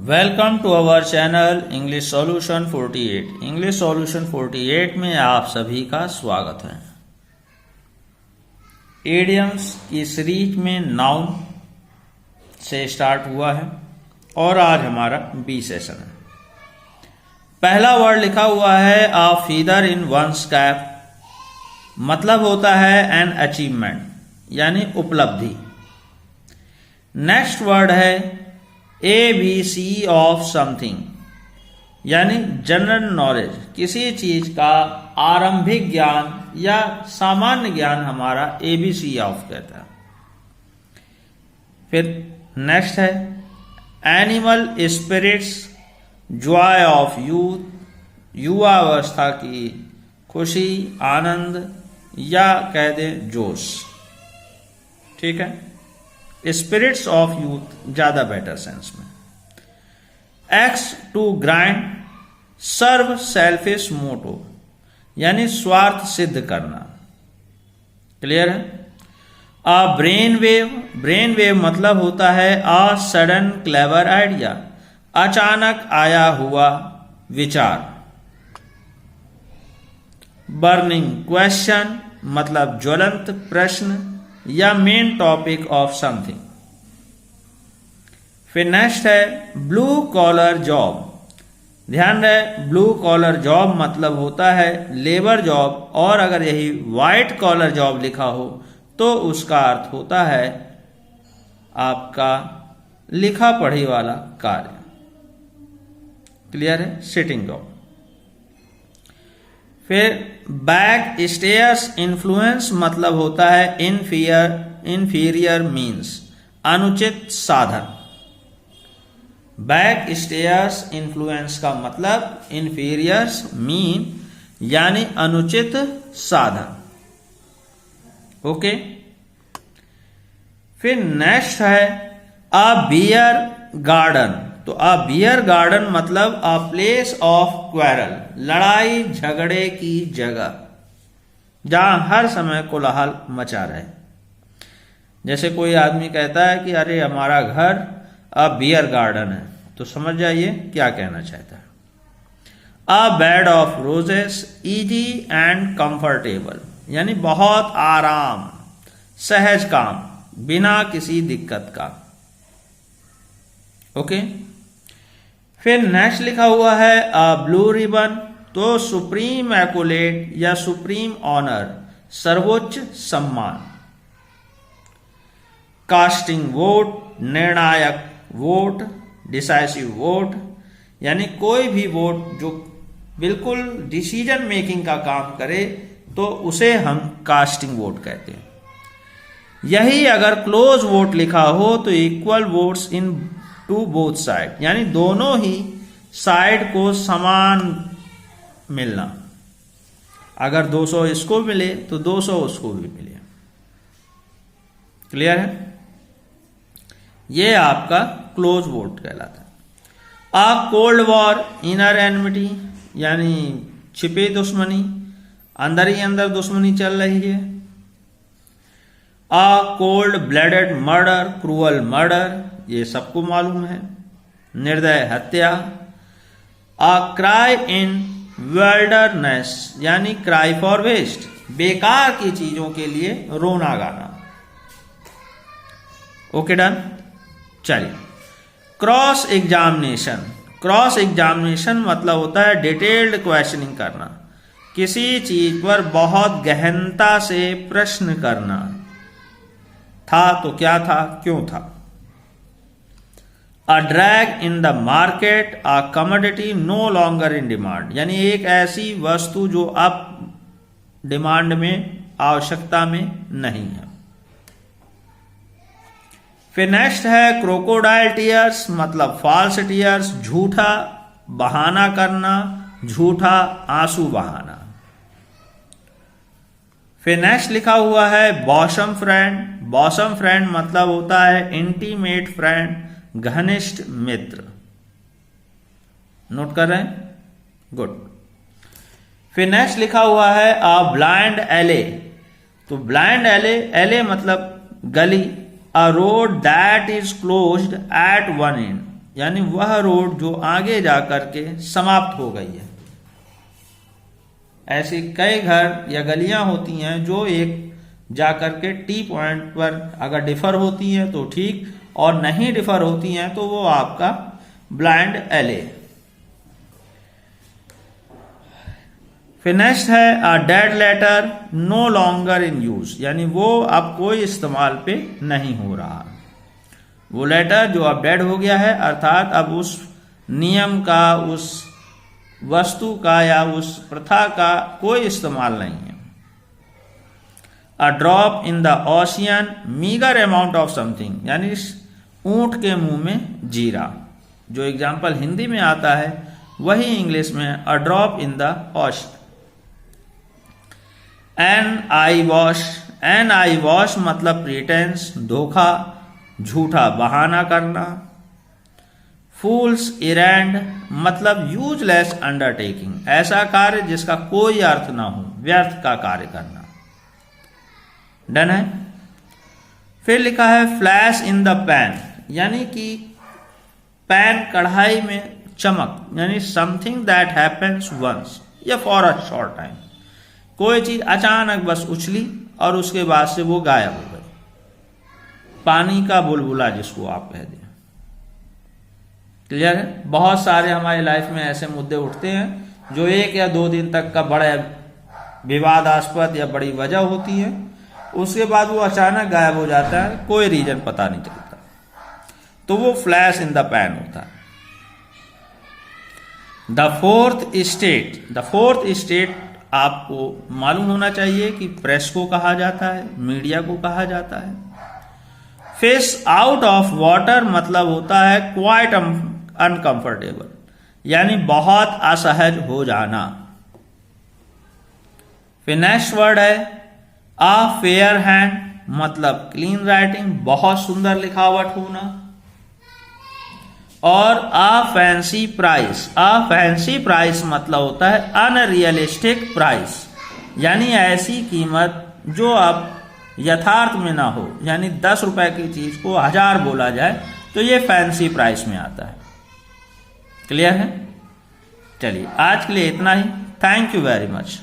Welcome to our channel English solution 48। English solution 48 में आप सभी का स्वागत है। इडियम्स की सीरीज में नाउन से स्टार्ट हुआ है और आज हमारा बी सेशन है। पहला वर्ड लिखा हुआ है अ फीदर इन वंस कैप, मतलब होता है एन अचीवमेंट यानी उपलब्धि। नेक्स्ट वर्ड है ABC ऑफ समथिंग यानी जनरल नॉलेज, किसी चीज का आरंभिक ज्ञान या सामान्य ज्ञान हमारा ABC ऑफ कहता है। फिर नेक्स्ट है animal spirits, joy of youth, युवावस्था की खुशी, आनंद या कह दें जोश। ठीक है, स्पिरिट्स ऑफ यूथ ज्यादा बेटर सेंस में। Axe to grind, serve selfish motto यानी स्वार्थ सिद्ध करना। क्लियर है। A brain wave, brain wave मतलब होता है अ सडन क्लेवर आइडिया, अचानक आया हुआ विचार। बर्निंग क्वेश्चन मतलब ज्वलंत प्रश्न या मेन टॉपिक ऑफ समथिंग। फिर नेक्स्ट है ब्लू कॉलर जॉब, ध्यान रहे ब्लू कॉलर जॉब मतलब होता है लेबर जॉब, और अगर यही व्हाइट कॉलर जॉब लिखा हो तो उसका अर्थ होता है आपका लिखा पढ़ी वाला कार्य। क्लियर है, सिटिंग जॉब। फिर बैक स्टेयर्स इन्फ्लुएंस मतलब होता है इन्फीरियर मीन्स अनुचित साधन। बैक स्टेयर्स इन्फ्लुएंस का मतलब इन्फीरियर्स मीन यानी अनुचित साधन। ओके। फिर नेक्स्ट है अ बियर गार्डन, तो अ बियर गार्डन मतलब अ प्लेस ऑफ क्वेरल, लड़ाई झगड़े की जगह जहां हर समय कोलाहल मचा रहे। जैसे कोई आदमी कहता है कि अरे हमारा घर अ बियर गार्डन है, तो समझ जाइए क्या कहना चाहता है। A bed of roses, easy and comfortable यानी बहुत आराम, सहज काम, बिना किसी दिक्कत का। ओके। फिर नेक्स्ट लिखा हुआ है अ ब्लू रिबन, तो सुप्रीम एक्कोलेट या सुप्रीम ऑनर, सर्वोच्च सम्मान। कास्टिंग वोट, निर्णायक वोट, डिसाइसिव वोट यानी कोई भी वोट जो बिल्कुल डिसीजन मेकिंग का काम करे तो उसे हम कास्टिंग वोट कहते हैं। यही अगर क्लोज वोट लिखा हो तो equal votes in to both side यानी दोनों ही साइड को समान मिलना। अगर 200 इसको मिले तो 200 उसको भी मिले। क्लियर है, ये आपका क्लोज वोट कहलाता है। A cold war, inner enmity यानी छिपी दुश्मनी, अंदर ही अंदर दुश्मनी चल रही है। A cold blooded murder, cruel murder, ये सबको मालूम है, निर्दय हत्या। अ क्राई इन विल्डरनेस यानी क्राई फॉर वेस्ट, बेकार की चीजों के लिए रोना गाना। Okay done. चलिए, क्रॉस एग्जामिनेशन, क्रॉस एग्जामिनेशन मतलब होता है डिटेल्ड क्वेश्चनिंग करना, किसी चीज पर बहुत गहनता से प्रश्न करना। था तो क्या था, क्यों था। A drag in the market, a commodity no longer in demand यानी एक ऐसी वस्तु जो अब डिमांड में, आवश्यकता में नहीं है। फिर नेक्स्ट है क्रोकोडाइल टीयर्स मतलब फॉल्स टीयर्स, झूठा बहाना करना, झूठा आंसू बहाना। फिर नेक्स्ट लिखा हुआ है बॉसम फ्रेंड, बॉसम फ्रेंड मतलब होता है इंटीमेट फ्रेंड, घनिष्ठ मित्र। नोट कर रहे हैं, गुड। फिर नेक्स्ट लिखा हुआ है अ ब्लाइंड एले, तो ब्लाइंड एले, एले मतलब गली, a road that is closed at one end यानी वह रोड जो आगे जाकर के समाप्त हो गई है। ऐसी कई घर या गलियां होती हैं जो एक जाकर के टी पॉइंट पर अगर डिफर होती हैं तो ठीक, और नहीं डिफर होती हैं तो वो आपका ब्लाइंड एले। फिर नेक्स्ट है a dead letter no longer in use, यानी वो अब कोई इस्तेमाल पे नहीं हो रहा। वो लेटर जो अब डेड हो गया है, अर्थात अब उस नियम का, उस वस्तु का या उस प्रथा का कोई इस्तेमाल नहीं है। अ drop in the ocean meagre amount of something, यानी ऊंट के मुंह में जीरा। जो एग्जाम्पल हिंदी में आता है वही इंग्लिश में a drop in the ocean. An eye wash मतलब प्रीटेंस, धोखा, झूठा बहाना करना। फूल्स इरेंड मतलब यूजलेस अंडरटेकिंग, ऐसा कार्य जिसका कोई अर्थ ना हो, व्यर्थ का कार्य करना। डन है। फिर लिखा है फ्लैश इन द पैन, यानी कि पैन कढ़ाई में चमक, यानी समथिंग दैट हैपेंस वंस या फॉर अ शॉर्ट टाइम। कोई चीज अचानक बस उछली और उसके बाद से वो गायब हो गई। पानी का बुलबुला जिसको आप कह दें। क्लियर है। बहुत सारे हमारी लाइफ में ऐसे मुद्दे उठते हैं जो 1 या 2 दिन तक का बड़ा विवादास्पद या बड़ी वजह होती है, उसके बाद वो अचानक गायब हो जाता है, कोई रीजन पता नहीं चलता, तो वो फ्लैश इन द पैन होता है। द फोर्थ स्टेट आपको मालूम होना चाहिए कि प्रेस को कहा जाता है, मीडिया को कहा जाता है। फिश आउट ऑफ वाटर मतलब होता है क्वाइट अनकंफर्टेबल, यानी बहुत असहज हो जाना। फिर नेक्स्ट वर्ड है अ फेयर हैंड मतलब क्लीन राइटिंग, बहुत सुंदर लिखावट होना। और अ फैंसी प्राइस मतलब होता है अनरियलिस्टिक प्राइस, यानी ऐसी कीमत जो अब यथार्थ में ना हो, यानी 10 रुपए की चीज को 1000 बोला जाए तो ये फैंसी प्राइस में आता है। क्लियर है। चलिए आज के लिए इतना ही। Thank you very much.